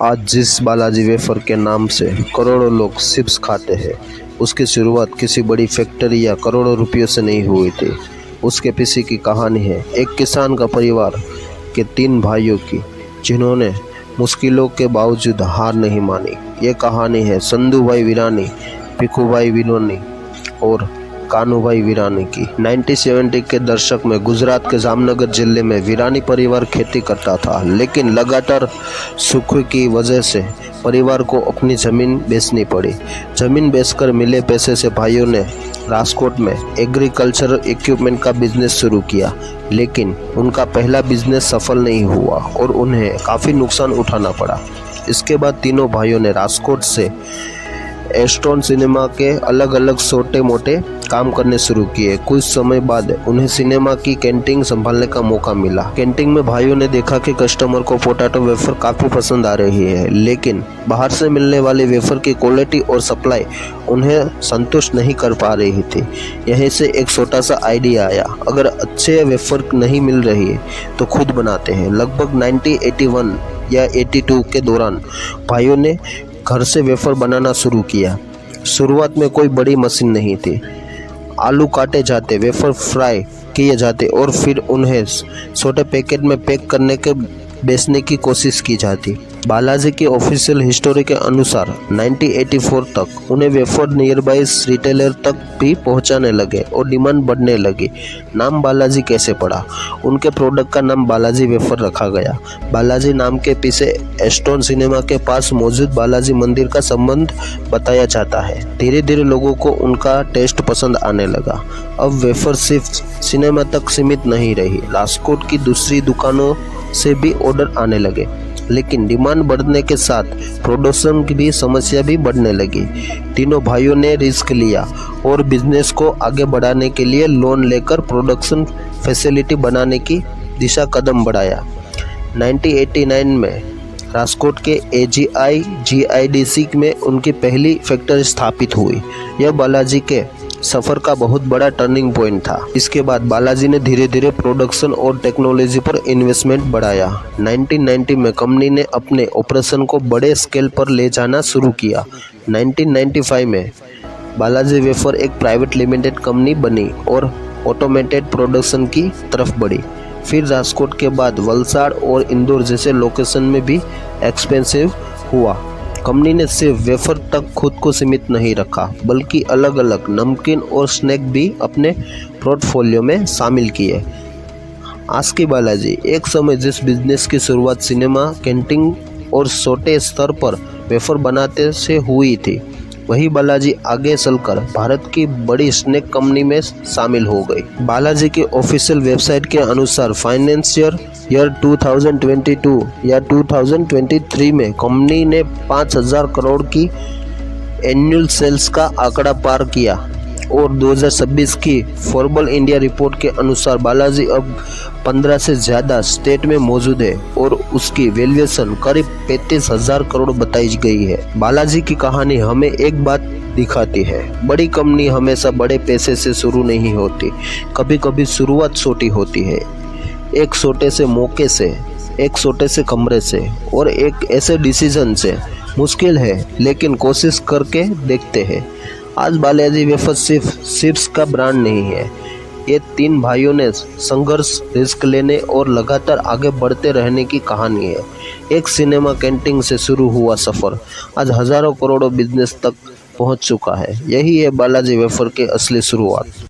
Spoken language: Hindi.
आज जिस बालाजी वेफर के नाम से करोड़ों लोग चिप्स खाते हैं, उसकी शुरुआत किसी बड़ी फैक्ट्री या करोड़ों रुपयों से नहीं हुई थी। उसके पीछे की कहानी है एक किसान का परिवार के 3 भाइयों की, जिन्होंने मुश्किलों के बावजूद हार नहीं मानी। ये कहानी है संधूभाई वीरानी, भिखूभाई वीरानी और कान्हूभाई वीरानी की। 1970 के दशक में गुजरात के जामनगर जिले में वीरानी परिवार खेती करता था, लेकिन लगातार सूखे की वजह से परिवार को अपनी ज़मीन बेचनी पड़ी। ज़मीन बेचकर मिले पैसे से भाइयों ने राजकोट में एग्रीकल्चर इक्विपमेंट का बिजनेस शुरू किया, लेकिन उनका पहला बिजनेस सफल नहीं हुआ और उन्हें काफ़ी नुकसान उठाना पड़ा। इसके बाद तीनों भाइयों ने राजकोट से एस्टोन सिनेमा के अलग अलग छोटे मोटे काम करने शुरू किए। कुछ समय बाद उन्हें सिनेमा की कैंटीन संभालने का मौका मिला। कैंटीन में भाइयों ने देखा कि कस्टमर को पोटैटो वेफर काफ़ी पसंद आ रही है, लेकिन बाहर से मिलने वाले वेफर की क्वालिटी और सप्लाई उन्हें संतुष्ट नहीं कर पा रही थी। यहीं से एक छोटा सा आइडिया आया, अगर अच्छे वेफर नहीं मिल रही है तो खुद बनाते हैं। लगभग 1981 या 82 के दौरान भाइयों ने घर से वेफर बनाना शुरू किया। शुरुआत में कोई बड़ी मशीन नहीं थी। आलू काटे जाते, वेफर फ्राई किए जाते और फिर उन्हें छोटे पैकेट में पैक करने के बेचने की कोशिश की जाती। बालाजी की ऑफिशियल हिस्टोरी के अनुसार 1984 तक उन्हें वेफर नियर बाई रिटेलर तक भी पहुंचाने लगे और डिमांड बढ़ने लगी। नाम बालाजी कैसे पड़ा? उनके प्रोडक्ट का नाम बालाजी वेफर रखा गया। बालाजी नाम के पीछे एस्टोन सिनेमा के पास मौजूद बालाजी मंदिर का संबंध बताया जाता है। धीरे धीरे लोगों को उनका टेस्ट पसंद आने लगा। अब वेफर सिर्फ सिनेमा तक सीमित नहीं रही, राजकोट की दूसरी दुकानों से भी ऑर्डर आने लगे, लेकिन डिमांड बढ़ने के साथ प्रोडक्शन की भी समस्या भी बढ़ने लगी। तीनों भाइयों ने रिस्क लिया और बिजनेस को आगे बढ़ाने के लिए लोन लेकर प्रोडक्शन फैसिलिटी बनाने की दिशा कदम बढ़ाया। 1989 में राजकोट के AGI GIDC में उनकी पहली फैक्ट्री स्थापित हुई। यह बालाजी के सफ़र का बहुत बड़ा टर्निंग पॉइंट था। इसके बाद बालाजी ने धीरे धीरे प्रोडक्शन और टेक्नोलॉजी पर इन्वेस्टमेंट बढ़ाया। 1990 में कंपनी ने अपने ऑपरेशन को बड़े स्केल पर ले जाना शुरू किया। 1995 में बालाजी वेफर एक प्राइवेट लिमिटेड कंपनी बनी और ऑटोमेटेड प्रोडक्शन की तरफ बढ़ी। फिर राजकोट के बाद वलसाड़ और इंदौर जैसे लोकेशन में भी एक्सपेंसिव हुआ। कंपनी ने सिर्फ वेफर तक खुद को सीमित नहीं रखा, बल्कि अलग अलग नमकीन और स्नैक भी अपने पोर्टफोलियो में शामिल किए। आज की बालाजी एक समय जिस बिजनेस की शुरुआत सिनेमा, कैंटीन और छोटे स्तर पर वेफर बनाते से हुई थी, वही बालाजी आगे चलकर भारत की बड़ी स्नैक कंपनी में शामिल हो गई। बालाजी की ऑफिशियल वेबसाइट के अनुसार फाइनेंशियल ईयर 2022 या 2023 में कंपनी ने 5,000 करोड़ की एनुअल सेल्स का आंकड़ा पार किया और 2026 की फोर्ब्स इंडिया रिपोर्ट के अनुसार बालाजी अब 15 से ज़्यादा स्टेट में मौजूद है और उसकी वैल्यूएशन करीब 35,000 करोड़ बताई गई है। बालाजी की कहानी हमें एक बात दिखाती है, बड़ी कंपनी हमेशा बड़े पैसे से शुरू नहीं होती। कभी कभी शुरुआत छोटी होती है, एक छोटे से मौके से, एक छोटे से कमरे से और एक ऐसे डिसीजन से। मुश्किल है, लेकिन कोशिश करके देखते हैं। आज बालाजी वेफर सिर्फ चिप्स का ब्रांड नहीं है, ये 3 भाइयों ने संघर्ष, रिस्क लेने और लगातार आगे बढ़ते रहने की कहानी है। एक सिनेमा कैंटीन से शुरू हुआ सफ़र आज हज़ारों करोड़ों बिजनेस तक पहुंच चुका है। यही है बालाजी वेफर की असली शुरुआत।